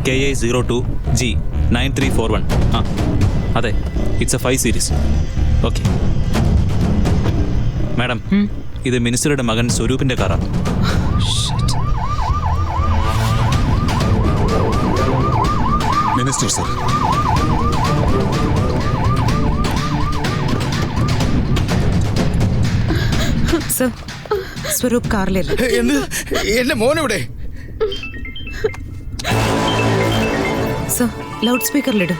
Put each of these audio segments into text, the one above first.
KA02G9341. ആ അതെ, it's a 5 series. Okay madam, ഇത് മിനിസ്റ്ററുടെ മകൻ സ്വരൂപിൻ്റെ കാറാണ്. Minister sir. സർ, സ്വരൂപ് കാറിലല്ലേ? എന്റെ മോനെവിടെ? സർ, ലൗഡ് സ്പീക്കറിലിടും.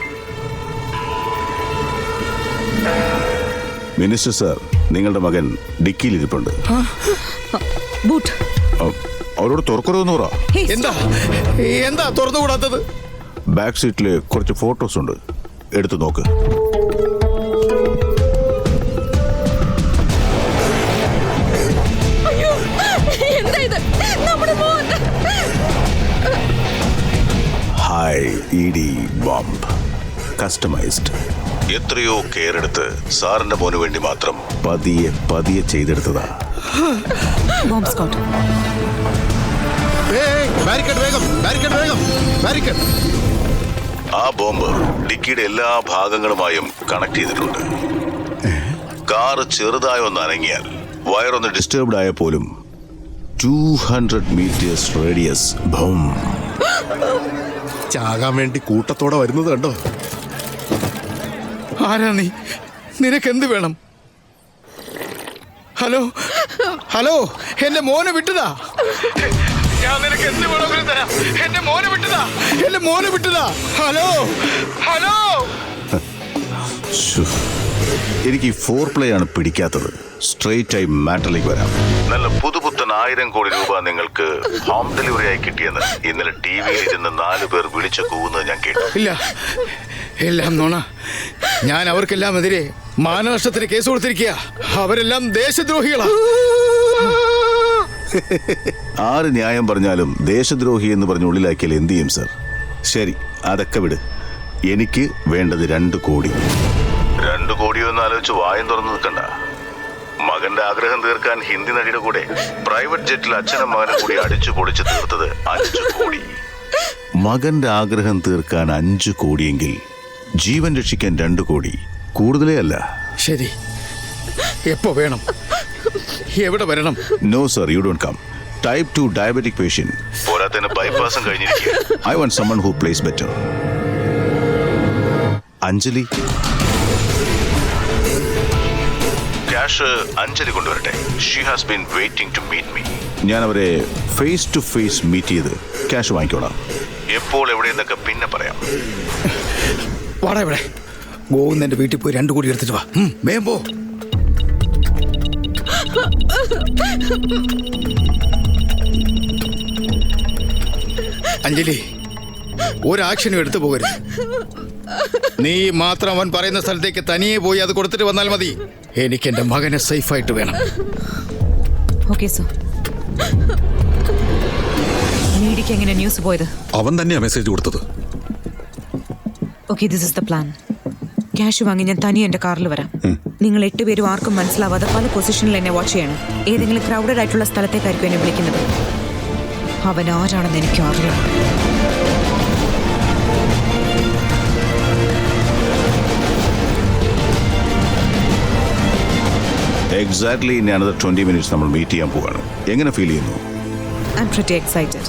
മിനിസ്റ്റർ സർ, നിങ്ങളുടെ മകൻ ഡിക്കിയിലിരിപ്പുണ്ട്. ബൂട്ട് അവരോട് തുറക്കരുതെന്ന് പറ. എന്താ എന്താ തുറന്നുകൂടാത്തത്? ബാക്ക് സീറ്റിൽ കുറച്ച് ഫോട്ടോസ് ഉണ്ട്, എടുത്തു നോക്ക്. Hi ED bomb, customised. എത്രയോ കെയർ എടുത്ത് സാറിന്റെ മോന് വേണ്ടി മാത്രം പതിയെ പതിയെ ചെയ്തെടുത്തതാ. Bomb squad. ആ ബോംബ് ഡിക്കിയുടെ എല്ലാ ഭാഗങ്ങളുമായും കണക്ട് ചെയ്തിട്ടുണ്ട്. കാറ് ചെറുതായി ഒന്ന് അനങ്ങിയാൽ, വയറൊന്ന് ഡിസ്റ്റർബ്ഡ് ആയ പോലും 200 meters റേഡിയസ് ബോം. ചാകാൻ വേണ്ടി കൂട്ടത്തോടെ വരുന്നത് കണ്ടോ? ആരാ നീ? നിനക്കെന്ത് വേണം? ഹലോ ഹലോ, എന്റെ മോനെ വിട്ടതാ. ഞാൻ നിനക്ക് എന്ത് വേണമെങ്കിലും തരാം. എന്റെ മോനെ വിട്ടതാ, എന്റെ മോനെ വിട്ടതാ. Hello hello. എനിക്ക് ഈ 4 ആണ് പിടിക്കാത്തത്. സ്ട്രെയിറ്റ് ആയി മാറ്ററിലേക്ക് വരാം. നല്ല പുതുപുത്തൻ 1000 കോടി രൂപ നിങ്ങൾക്ക് ഹോം ഡെലിവറി ആയി കിട്ടിയെന്ന് ഇന്നലെ ടിവിയിൽ ഇരുന്ന് 4 പേർ വിളിച്ചു കൂവുന്നത് ഞാൻ കേട്ടു. ഇല്ല, എല്ലാം നോണ. ഞാൻ അവർക്കെല്ലാം എതിരെ മാനനഷ്ടത്തിന് കേസ് കൊടുത്തിരിക്കുക. അവരെല്ലാം ദേശദ്രോഹികളാ. ആര് ന്യായം പറഞ്ഞാലും ദേശദ്രോഹി എന്ന് പറഞ്ഞ് ഉള്ളിലാക്കിയാൽ എന്ത് ചെയ്യും സർ? ശരി, അതൊക്കെ വിട്. എനിക്ക് വേണ്ടത് 2 കോടി. 2 കോടിയൊന്നും ആലോചിച്ച് വായം തുറന്നു നിൽക്കണ്ട. മകന്റെ ആഗ്രഹം തീർക്കാൻ ഹിന്ദി നടിയുടെ കൂടെ പ്രൈവറ്റ് ജെറ്റിൽ അച്ഛനും മകനും കൂടി അടിച്ചു പൊളിച്ച് തീർത്തത് 5 കോടി. മകന്റെ ആഗ്രഹം തീർക്കാൻ 5 കോടിയെങ്കിൽ ജീവൻ രക്ഷിക്കാൻ 2 കോടി. കൂടുതലേ അല്ല. ശരി, എപ്പോ വേണം? എവിടെ വരണം? No sir, you don't come. Type 2 diabetic patient. പോരാത്തതിന് ബൈപ്പാസും കഴിഞ്ഞിരിക്കുക. I want someone who plays better. Anjali. Cash Anjali കൊണ്ടുവരട്ടെ. She has been waiting to meet me. ഞാൻ അവരെ ഫേസ് ടു ഫേസ് മീറ്റ് ചെയ്ത് ക്യാഷ് വാങ്ങിക്കോളാം. എപ്പോൾ എവിടെയെന്നൊക്കെ പിന്നെ പറയാം. വാടാ ഇവിടെ. ഗോവിന്ദന്റെ വീട്ടിൽ പോയി 2 കോടി എടുത്തിട്ട് വാ. വേഗം പോ. അഞ്ജലി, ഒരു ആക്ഷനും എടുത്തു പോകരുത്. നീ മാത്രം അവൻ പറയുന്ന സ്ഥലത്തേക്ക് തനിയെ പോയി അത് കൊടുത്തിട്ട് വന്നാൽ മതി. എനിക്ക് എന്റെ മകനെ സേഫായിട്ട് വേണം. Okay sir. നീഡിക്ക് എങ്ങനെ ന്യൂസ് പോയത്? അവൻ തന്നെയാ മെസ്സേജ് കൊടുത്തത്. Okay, this is the plan. Cash വാങ്ങി ഞാൻ തനിയെ എന്റെ കാറിൽ വരാം. നിങ്ങൾ 8 പേരും ആർക്കും മനസ്സിലാവാതെ പല പൊസിഷനിൽ എന്നെ വാച്ച് ചെയ്യണം. ഏതെങ്കിലും ക്രൗഡഡ് ആയിട്ടുള്ള സ്ഥലത്തേക്കായിരിക്കും എന്നെ വിളിക്കുന്നത്. അവൻ ആരാണെന്ന് എനിക്ക് അറിയണം. എക്സാക്ട്ലി ഇൻ another 20 minutes നമ്മൾ മീറ്റ് ചെയ്യാൻ പോവാണ്. എങ്ങനെ ഫീൽ ചെയ്യുന്നു? I'm pretty excited.